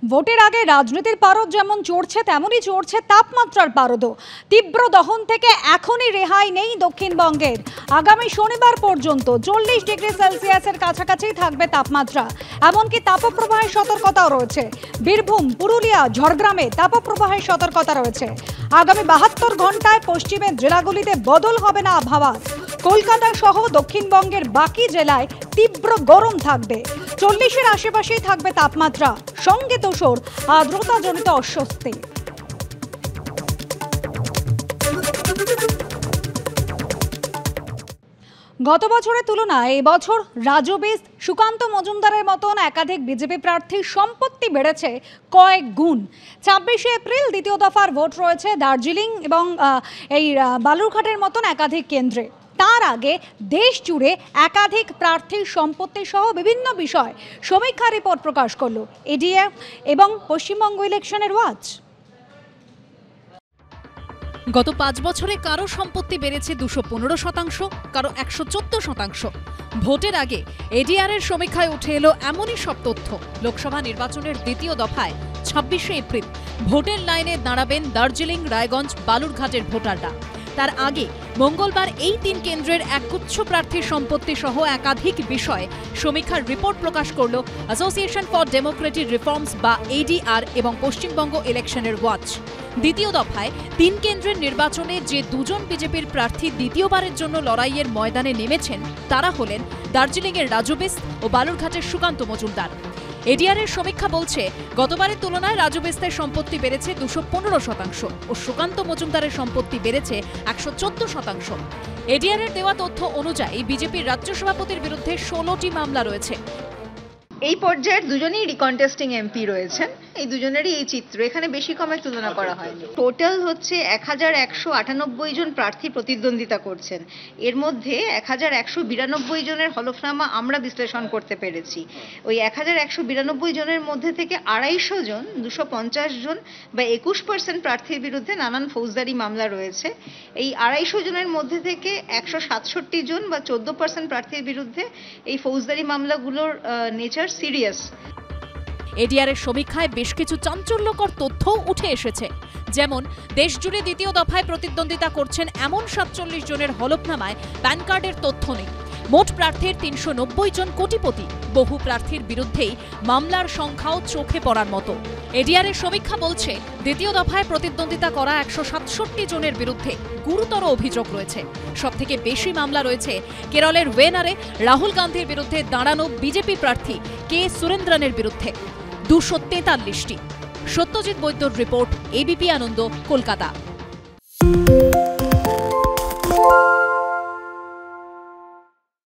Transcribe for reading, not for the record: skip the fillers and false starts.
ভোটের আগে রাজনীতির পারদ যেমন চড়ছে তেমনই চড়ছে তাপমাত্রার পারদও। তীব্র দহন থেকে এখনই রেহাই নেই দক্ষিণবঙ্গের। আগামী শনিবার পর্যন্ত 40 ডিগ্রি সেলসিয়াসের কাছাকাছি থাকবে তাপমাত্রা। এমনকি তাপপ্রবাহের সতর্কতাও রয়েছে। বীরভূম, পুরুলিয়া, ঝড়গ্রামে তাপপ্রবাহের সতর্কতা রয়েছে। আগামী 72 ঘন্টায় পশ্চিমের জেলাগুলিতে বদল হবে না আবহাওয়া। কলকাতা সহ দক্ষিণবঙ্গের বাকি জেলায় তীব্র গরম থাকবে। 40-এর আশেপাশেই থাকবে তাপমাত্রা, সঙ্গে তোষর আর্দ্রতাজনিত অস্বস্তি। গত বছরের তুলনায় এবছর রাজবেশ সুকান্ত মজুমদারের মতন একাধিক বিজেপি প্রার্থীর সম্পত্তি বেড়েছে কয়েক গুণ। 26শে এপ্রিল দ্বিতীয় দফার ভোট রয়েছে দার্জিলিং এবং এই বালুরঘাটের মতন একাধিক কেন্দ্রে। তার আগে দেশ জুড়ে একাধিক প্রার্থীর সম্পত্তি সহ বিভিন্ন বিষয় সমীক্ষা রিপোর্ট প্রকাশ করলো এডিএফ এবং পশ্চিমবঙ্গ ইলেকশনের ওয়াচ। গত 5 বছরে কারো সম্পত্তি বেড়েছে 215%, কারো 114%। ভোটের আগে এডিআর এর সমীক্ষায় উঠে এলো এমনই সব তথ্য। লোকসভা নির্বাচনের দ্বিতীয় দফায় 26শে এপ্রিল ভোটের লাইনে দাঁড়াবেন দার্জিলিং, রায়গঞ্জ, বালুরঘাটের ভোটাররা। তার আগে মঙ্গলবার এই 3 কেন্দ্রের একগুচ্ছ প্রার্থীর সম্পত্তি সহ একাধিক বিষয়ে সমীক্ষার রিপোর্ট প্রকাশ করল অ্যাসোসিয়েশন ফর ডেমোক্রেটিক রিফর্মস বা এডিআর এবং পশ্চিমবঙ্গ ইলেকশনের ওয়াচ। দ্বিতীয় দফায় 3 কেন্দ্রের নির্বাচনে যে দুজন বিজেপির প্রার্থী দ্বিতীয়বারের জন্য লড়াইয়ের ময়দানে নেমেছেন তারা হলেন দার্জিলিংয়ের রাজবেশ ও বালুরঘাটের সুকান্ত মজুমদার। এডিআর এর সমীক্ষা বলছে গতবারের তুলনায় রাজবেশের সম্পত্তি বেড়েছে 215% ও সুকান্ত মজুমদারের সম্পত্তি বেড়েছে 114%। এডিআর এর দেওয়া তথ্য অনুযায়ী বিজেপির রাজ্য সভাপতির বিরুদ্ধে 16টি মামলা রয়েছে। এই পর্যায়ের দুজনেই রিকন্টেস্টিং এমপি রয়েছেন। এই দুজনেরই এই চিত্র, এখানে বেশি কমে তুলনা করা হয়নি। টোটাল হচ্ছে 1198 জন প্রার্থী প্রতিদ্বন্দ্বিতা করছেন। এর মধ্যে 1192 জনের হলফনামা আমরা বিশ্লেষণ করতে পেরেছি। ওই 1192 জনের মধ্যে থেকে 250 জন 250 জন বা 21% প্রার্থীর বিরুদ্ধে নানান ফৌজদারি মামলা রয়েছে। এই 250 জনের মধ্যে থেকে 167 জন বা 14% প্রার্থীর বিরুদ্ধে এই ফৌজদারি মামলাগুলোর নেচার সিরিয়াস। এডিআর এর সমীক্ষায় বেশ কিছু চাঞ্চল্যকর তথ্যও উঠে এসেছে। যেমন দেশজুড়ে দ্বিতীয় দফায় প্রতিদ্বন্দ্বিতা করছেন এমন 47 জনের হলফনামায় প্যান কার্ডের তথ্য নেই। মোট প্রার্থীর 390 জন কোটিপতি। বহু প্রার্থীর বিরুদ্ধেই মামলার সংখ্যাও চোখে পড়ার মতো। এডিআর এর সমীক্ষা বলছে দ্বিতীয় দফায় প্রতিদ্বন্দ্বিতা করা 167 জনের বিরুদ্ধে গুরুতর অভিযোগ রয়েছে। সবথেকে বেশি মামলা রয়েছে কেরলের ওয়েনারে রাহুল গান্ধীর বিরুদ্ধে দাঁড়ানো বিজেপি প্রার্থী কে সুরেন্দ্রনের বিরুদ্ধে 243টি। সত্যজিৎ বৈদ্যর রিপোর্ট, এবিপি আনন্দ, কলকাতা।